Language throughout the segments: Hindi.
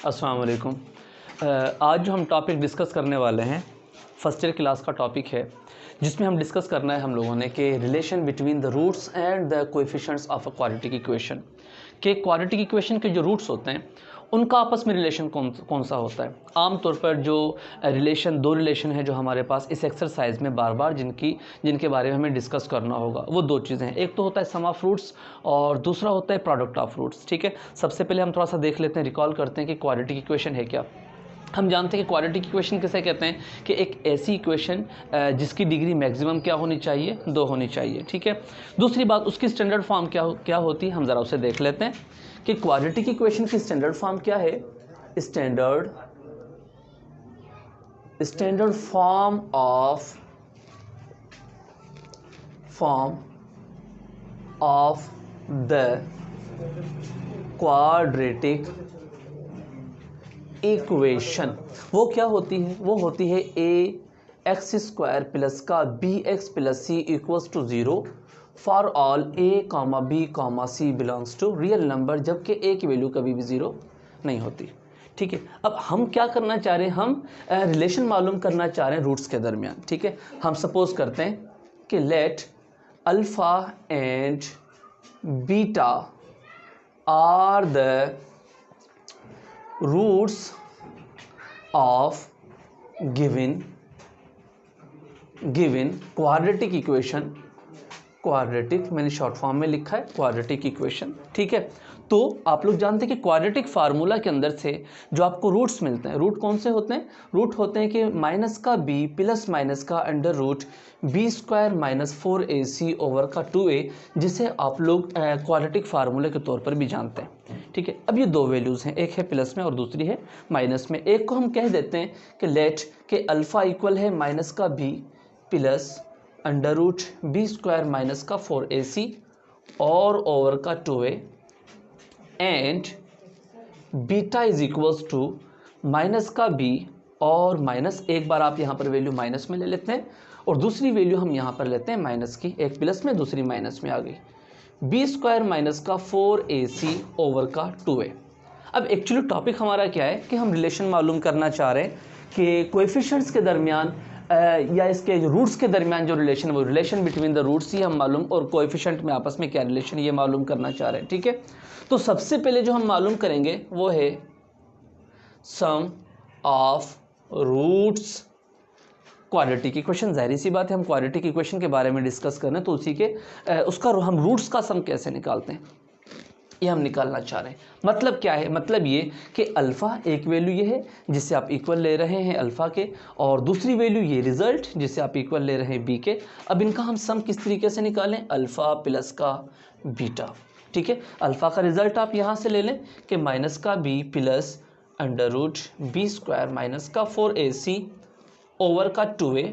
अस्सलाम वालेकुम। आज जो हम टॉपिक डिस्कस करने वाले हैं फर्स्ट ईयर क्लास का टॉपिक है, जिसमें हम डिस्कस करना है हम लोगों ने कि relation between the roots and the coefficients of a quadratic equation. कि क्वाड्रेटिक इक्वेशन के जो रूट्स होते हैं उनका आपस में रिलेशन कौन सा होता है। आमतौर पर जो दो रिलेशन है जो हमारे पास इस एक्सरसाइज में बार बार जिनके बारे में हमें डिस्कस करना होगा, वो दो चीज़ें हैं। एक तो होता है सम ऑफ रूट्स और दूसरा होता है प्रोडक्ट ऑफ रूट्स। ठीक है, सबसे पहले हम थोड़ा सा देख लेते हैं, रिकॉल करते हैं कि क्वाड्रेटिक इक्वेशन है क्या। हम जानते हैं कि क्वाड्रेटिक इक्वेशन किसे कहते हैं कि एक ऐसी इक्वेशन जिसकी डिग्री मैक्सिमम क्या होनी चाहिए, 2 होनी चाहिए। ठीक है, दूसरी बात उसकी स्टैंडर्ड फॉर्म क्या होती है, हम ज़रा उसे देख लेते हैं कि क्वाड्रेटिक इक्वेशन की स्टैंडर्ड फॉर्म क्या है। Standard form of the quadratic equation वो क्या होती है, वो होती है ax² प्लस का bx plus c equals to 0 for all a, b, c belongs to real number, जबकि a की वैल्यू कभी भी 0 नहीं होती। ठीक है, अब हम क्या करना चाह रहे हैं, हम रिलेशन मालूम करना चाह रहे हैं रूट्स के दरमियान। ठीक है, हम सपोज करते हैं कि let alpha and beta are the roots of given quadratic equation. Quadratic मैंने शॉर्ट फॉर्म में लिखा है क्वाड्रेटिक इक्वेशन। ठीक है, तो आप लोग जानते हैं कि क्वाड्रेटिक फार्मूला के अंदर से जो आपको रूट्स मिलते हैं, रूट कौन से होते हैं, रूट होते हैं कि माइनस का b प्लस माइनस का under root b² minus 4ac over का 2a, जिसे आप लोग क्वाड्रेटिक फार्मूला के तौर पर भी जानते हैं। ठीक है, अब ये दो वैल्यूज़ हैं, एक है प्लस में और दूसरी है माइनस में। एक को हम कह देते हैं कि लेट के अल्फ़ा इक्वल है माइनस का b plus under root b² minus का 4ac और ओवर का 2a and beta is equals to minus का b और माइनस, एक बार आप यहाँ पर वैल्यू माइनस में ले लेते हैं और दूसरी वैल्यू हम यहाँ पर लेते हैं माइनस की, एक प्लस में दूसरी माइनस में आ गई, b² माइनस का 4ac ओवर का 2a। अब एक्चुअली टॉपिक हमारा क्या है कि हम रिलेशन मालूम करना चाह रहे हैं कि कोएफिशिएंट्स के दरमियान या इसके जो रूट्स के दरमियान जो रिलेशन, वो रिलेशन बिटवीन द रूट्स ही हम मालूम, और कोएफिशिएंट में आपस में क्या रिलेशन, ये मालूम करना चाह रहे हैं। ठीक है, तो सबसे पहले जो हम मालूम करेंगे वो है सम ऑफ रूट्स क्वाड्रेटिक इक्वेशन। जाहिर सी बात है, हम क्वाड्रेटिक इक्वेशन के बारे में डिस्कस कर रहे हैं, तो उसका हम रूट्स का सम कैसे निकालते हैं ये हम निकालना चाह रहे हैं। मतलब क्या है, मतलब ये कि अल्फ़ा एक वैल्यू ये है जिससे आप इक्वल ले रहे हैं अल्फ़ा के, और दूसरी वैल्यू ये रिज़ल्ट जिससे आप इक्वल ले रहे हैं बी के। अब इनका हम सम किस तरीके से निकालें, अल्फ़ा प्लस का बीटा। ठीक है, अल्फ़ा का रिज़ल्ट आप यहाँ से ले लें कि माइनस का b plus under root b² minus का 4ac ओवर का 2a,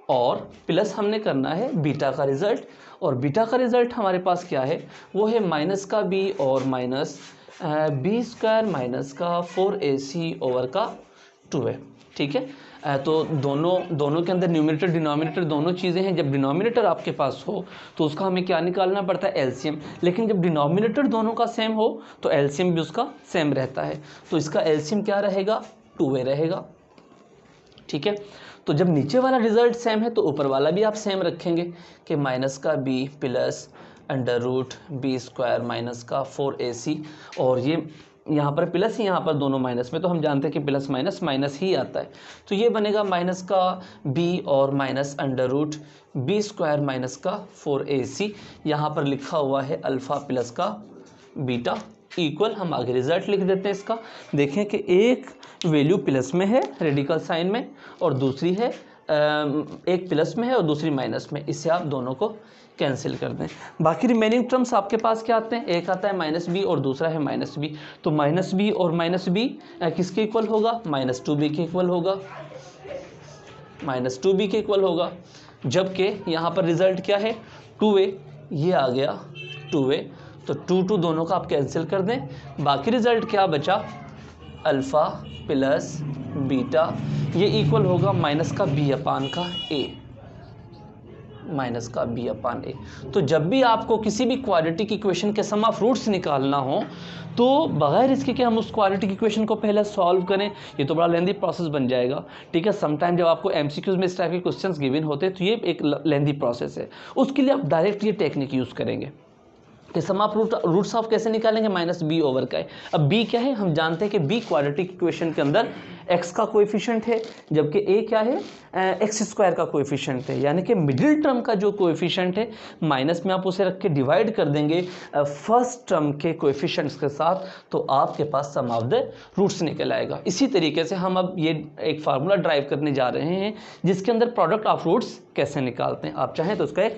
और प्लस हमने करना है बीटा का रिज़ल्ट, और बीटा का रिज़ल्ट हमारे पास क्या है, वो है माइनस का b और माइनस b² माइनस का 4ac ओवर का 2a। ठीक है, तो दोनों के अंदर न्यूमरेटर डिनोमिनेटर दोनों चीज़ें हैं। जब डिनोमिनेटर आपके पास हो तो उसका हमें क्या निकालना पड़ता है, एलसीएम। लेकिन जब डिनोमिनेटर दोनों का सेम हो तो एलसीएम भी उसका सेम रहता है, तो इसका एलसीएम क्या रहेगा, 2a रहेगा। ठीक है, तो जब नीचे वाला रिज़ल्ट सेम है तो ऊपर वाला भी आप सेम रखेंगे कि माइनस का b plus under root b² minus का 4ac, और ये यहाँ पर प्लस ही यहाँ पर दोनों माइनस में, तो हम जानते हैं कि प्लस माइनस माइनस ही आता है, तो ये बनेगा माइनस का b और minus under root b² minus का 4ac। यहाँ पर लिखा हुआ है अल्फ़ा प्लस का बीटा इक्वल, हम आगे रिजल्ट लिख देते हैं इसका। देखें कि एक वैल्यू प्लस में है रेडिकल साइन में, और दूसरी है एक प्लस में है और दूसरी माइनस में, इससे आप दोनों को कैंसिल कर दें। बाकी रिमेनिंग टर्म्स आपके पास क्या आते हैं, एक आता है माइनस बी और दूसरा है माइनस बी, तो माइनस बी और माइनस बी किसके इक्वल होगा, -2b के इक्वल होगा, -2b के इक्वल होगा। जबकि यहाँ पर रिजल्ट क्या है, 2a, ये आ गया 2a, तो 2 दोनों का आप कैंसिल कर दें, बाकी रिजल्ट क्या बचा, अल्फ़ा प्लस बीटा, ये इक्वल होगा माइनस का b अपान का a, माइनस का बी अपान ए। तो जब भी आपको किसी भी क्वाड्रेटिक इक्वेशन के सम ऑफ रूट्स निकालना हो तो बगैर इसके कि हम उस क्वाड्रेटिक इक्वेशन को पहले सॉल्व करें, ये तो बड़ा लेंदी प्रोसेस बन जाएगा। ठीक है, समटाइम जब आपको एमसीक्यूज में इस टाइप के क्वेश्चंस गिवन होते हैं तो ये एक लेंदी प्रोसेस है। उसके लिए आप डायरेक्ट ये टेक्निक यूज़ करेंगे कि सम ऑफ रूट्स ऑफ कैसे निकालेंगे, माइनस बी ओवर का है। अब बी क्या है, हम जानते हैं कि बी क्वाड्रेटिक इक्वेशन के अंदर एक्स का कोएफिशिएंट है, जबकि ए क्या है, एक्स स्क्वायर का कोएफिशिएंट है। यानी कि मिडिल टर्म का जो कोएफिशिएंट है माइनस में आप उसे रख के डिवाइड कर देंगे फर्स्ट टर्म के कोएफिशिएंट्स के साथ, तो आपके पास सम ऑफ द रूट्स निकल आएगा। इसी तरीके से हम अब ये एक फार्मूला ड्राइव करने जा रहे हैं जिसके अंदर प्रोडक्ट ऑफ रूट्स कैसे निकालते हैं। आप चाहें तो उसका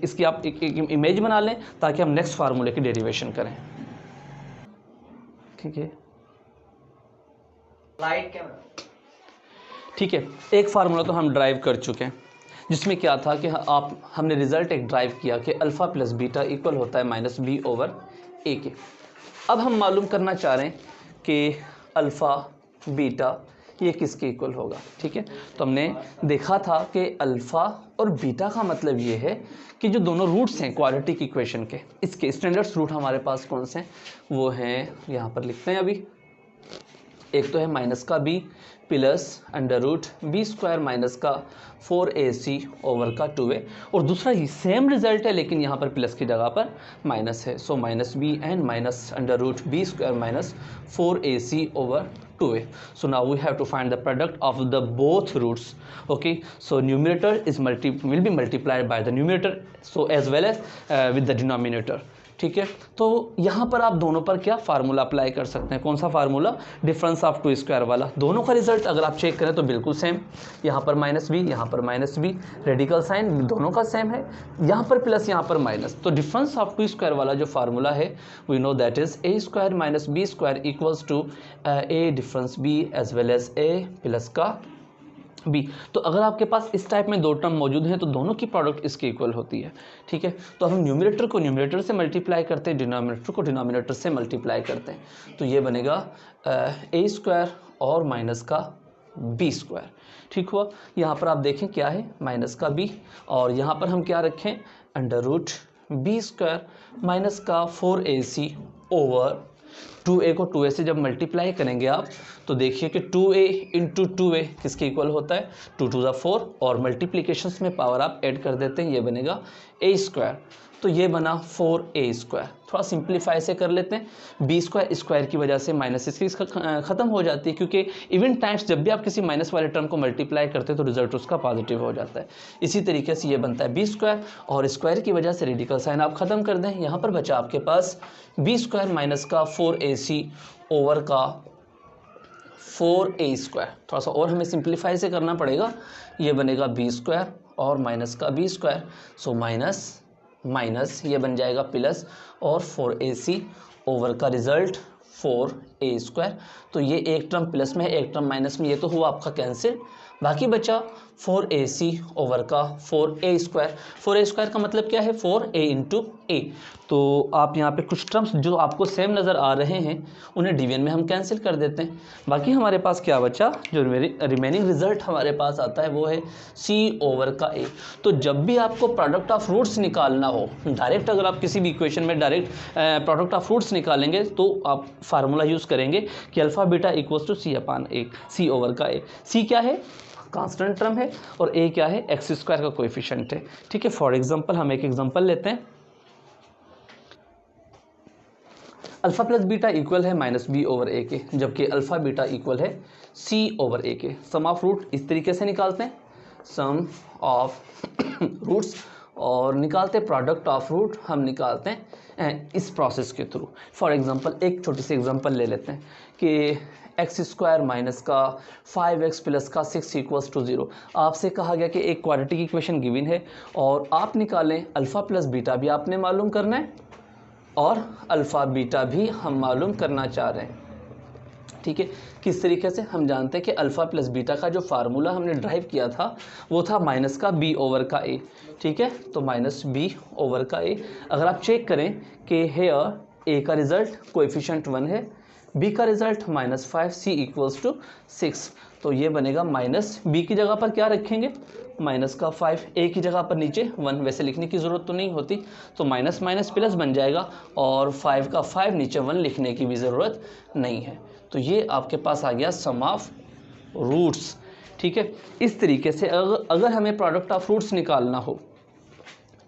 इसकी आप एक इमेज बना लें ताकि हम नेक्स्ट फार्मूले की डेरिवेशन करें। ठीक है, ठीक है, एक फार्मूला तो हम ड्राइव कर चुके हैं जिसमें क्या था कि हमने रिजल्ट एक ड्राइव किया कि अल्फ़ा प्लस बीटा इक्वल होता है माइनस बी ओवर ए के। अब हम मालूम करना चाह रहे हैं कि अल्फ़ा बीटा ये किसके इक्वल होगा। ठीक है, तो हमने देखा था कि अल्फ़ा और बीटा का मतलब ये है कि जो दोनों रूट्स हैं क्वाड्रेटिक इक्वेशन के, इसके स्टैंडर्ड्स रूट हमारे पास कौन से हैं, वो हैं यहाँ पर लिखते हैं अभी। एक तो है माइनस का b plus under root b square minus का 4ac ओवर का 2a, और दूसरा ही सेम रिजल्ट है लेकिन यहाँ पर प्लस की जगह पर माइनस है। So minus b and minus under root b square minus 4ac over 2a. So now we have to find the product of the both roots. Okay, so numerator will be multiplied by the numerator, so as well as with the denominator. ठीक है, तो यहाँ पर आप दोनों पर क्या फार्मूला अप्लाई कर सकते हैं, कौन सा formula, difference of two square वाला। दोनों का रिजल्ट अगर आप चेक करें तो बिल्कुल सेम, यहाँ पर माइनस बी, यहाँ पर माइनस बी, रेडिकल साइन दोनों का सेम है, यहाँ पर प्लस, यहाँ पर माइनस। तो डिफरेंस ऑफ टू स्क्वायर वाला जो फार्मूला है we know that is a square minus b square equals to a difference b as well as a plus का बी। तो अगर आपके पास इस टाइप में दो टर्म मौजूद हैं तो दोनों की प्रोडक्ट इसके इक्वल होती है। ठीक है, तो हम न्यूमरेटर को न्यूमरेटर से मल्टीप्लाई करते हैं, डिनोमिनेटर को डिनोमिनेटर से मल्टीप्लाई करते हैं, तो ये बनेगा ए स्क्वायर और माइनस का बी स्क्वायर। ठीक हुआ, यहाँ पर आप देखें क्या है, माइनस का बी, और यहाँ पर हम क्या रखें, under root b square minus का 4ac ओवर 2a को 2a से जब मल्टीप्लाई करेंगे आप तो देखिए कि 2a इंटू 2a किसके इक्वल होता है, 2 टू द 4, और मल्टीप्लिकेशंस में पावर आप ऐड कर देते हैं, ये बनेगा a स्क्वायर, तो ये बना 4a स्क्वायर। थोड़ा सिंप्लीफाई से कर लेते हैं, बी स्क्वायर स्क्वायर की वजह से माइनस इसकी ख़त्म हो जाती है, क्योंकि इवन टाइम्स जब भी आप किसी माइनस वाले टर्म को मल्टीप्लाई करते हैं तो रिजल्ट उसका पॉजिटिव हो जाता है। इसी तरीके से ये बनता है बी स्क्वायर, और स्क्वायर की वजह से रेडिकल साइन आप ख़त्म कर दें, यहाँ पर बचा आपके पास बी स्क्वायर माइनस का 4ac ओवर का 4a स्क्वायर। थोड़ा सा और हमें सिंप्लीफाई से करना पड़ेगा, ये बनेगा बी स्क्वायर और माइनस का b square, so minus minus ये बन जाएगा प्लस, और 4ac ओवर का रिजल्ट 4a स्क्वायर। तो ये एक टर्म प्लस में है, एक टर्म माइनस में, ये तो हुआ आपका कैंसिल, बाकी बचा 4ac ओवर का 4a स्क्वायर। 4a स्क्वायर का मतलब क्या है, 4a इंटू ए। तो आप यहाँ पे कुछ टर्म्स जो आपको सेम नज़र आ रहे हैं उन्हें डिवीजन में हम कैंसिल कर देते हैं, बाकी हमारे पास क्या बचा, जो रिमेनिंग रिजल्ट हमारे पास आता है वो है c ओवर का a। तो जब भी आपको प्रोडक्ट ऑफ रूट्स निकालना हो, डायरेक्ट अगर आप किसी भी इक्वेशन में डायरेक्ट प्रोडक्ट ऑफ रूट्स निकालेंगे तो आप फार्मूला यूज़ करेंगे कि alpha beta equals to c upon a, c over का a। c क्या है, कांस्टेंट टर्म है, और a क्या है, एक्स स्क्वायर का कोएफिशिएंट है। ठीक है, फॉर एग्जांपल हम एक एग्जांपल लेते हैं, अल्फ़ा प्लस बीटा इक्वल है माइनस बी ओवर ए के, जबकि अल्फ़ा बीटा इक्वल है सी ओवर ए के। सम ऑफ रूट इस तरीके से निकालते हैं, सम ऑफ रूट्स, और निकालते प्रोडक्ट ऑफ रूट हम निकालते हैं इस प्रोसेस के थ्रू। फॉर एग्जांपल एक छोटी सी एग्जांपल ले लेते हैं कि एक्स स्क्वायर माइनस का 5x प्लस का 6 इक्वल्स टू 0। आपसे कहा गया कि एक क्वाड्रेटिक इक्वेशन गिवन है और आप निकालें, अल्फ़ा प्लस बीटा भी आपने मालूम करना है और अल्फ़ा बीटा भी हम मालूम करना चाह रहे हैं। ठीक है, किस तरीके से, हम जानते हैं कि अल्फ़ा प्लस बीटा का जो फार्मूला हमने ड्राइव किया था वो था माइनस का बी ओवर का ए। ठीक है, तो माइनस बी ओवर का ए। अगर आप चेक करें कि हेयर ए का रिज़ल्ट कोएफिशिएंट 1 है, बी का रिजल्ट -5, सी इक्वल्स टू 6। तो ये बनेगा माइनस, बी की जगह पर क्या रखेंगे माइनस का 5, ए की जगह पर नीचे 1, वैसे लिखने की ज़रूरत तो नहीं होती, तो माइनस माइनस प्लस बन जाएगा और 5 का 5 नीचे 1 लिखने की भी ज़रूरत नहीं है। तो ये आपके पास आ गया सम ऑफ रूट्स। ठीक है, इस तरीके से अगर हमें प्रोडक्ट ऑफ रूट्स निकालना हो,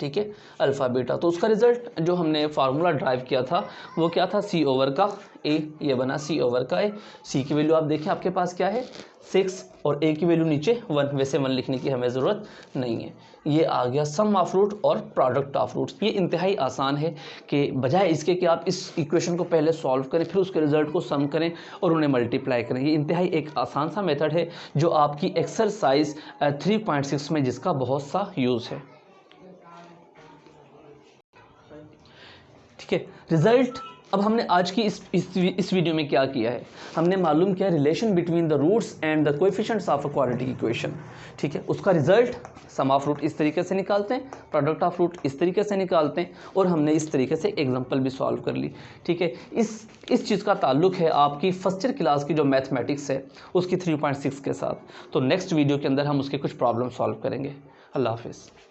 ठीक है, अल्फ़ा बीटा, तो उसका रिजल्ट जो हमने फार्मूला ड्राइव किया था वो क्या था, सी ओवर का ए, ये बना सी ओवर का ए। सी की वैल्यू आप देखें आपके पास क्या है 6 और ए की वैल्यू नीचे 1, वैसे 1 लिखने की हमें ज़रूरत नहीं है। ये आ गया सम ऑफ रूट और प्रोडक्ट ऑफ रूट्स। ये इंतहाई आसान है कि बजाय इसके कि आप इस इक्वेशन को पहले सॉल्व करें फिर उसके रिजल्ट को सम करें और उन्हें मल्टीप्लाई करें, ये इंतहाई एक आसान सा मेथड है जो आपकी एक्सरसाइज 3.6 में जिसका बहुत सा यूज़ है। ठीक है, रिजल्ट अब हमने आज की इस वीडियो में क्या किया है, हमने मालूम किया relation between the roots and the coefficients of a quadratic equation. ठीक है, उसका रिजल्ट सम ऑफ रूट इस तरीके से निकालते हैं, प्रोडक्ट ऑफ रूट इस तरीके से निकालते हैं, और हमने इस तरीके से एग्जांपल भी सॉल्व कर ली। ठीक है, इस चीज़ का ताल्लुक है आपकी फर्स्ट ईयर क्लास की जो मैथमेटिक्स है उसकी 3.6 के साथ। तो नेक्स्ट वीडियो के अंदर हम उसके कुछ प्रॉब्लम सॉल्व करेंगे। अल्लाह हाफिज़।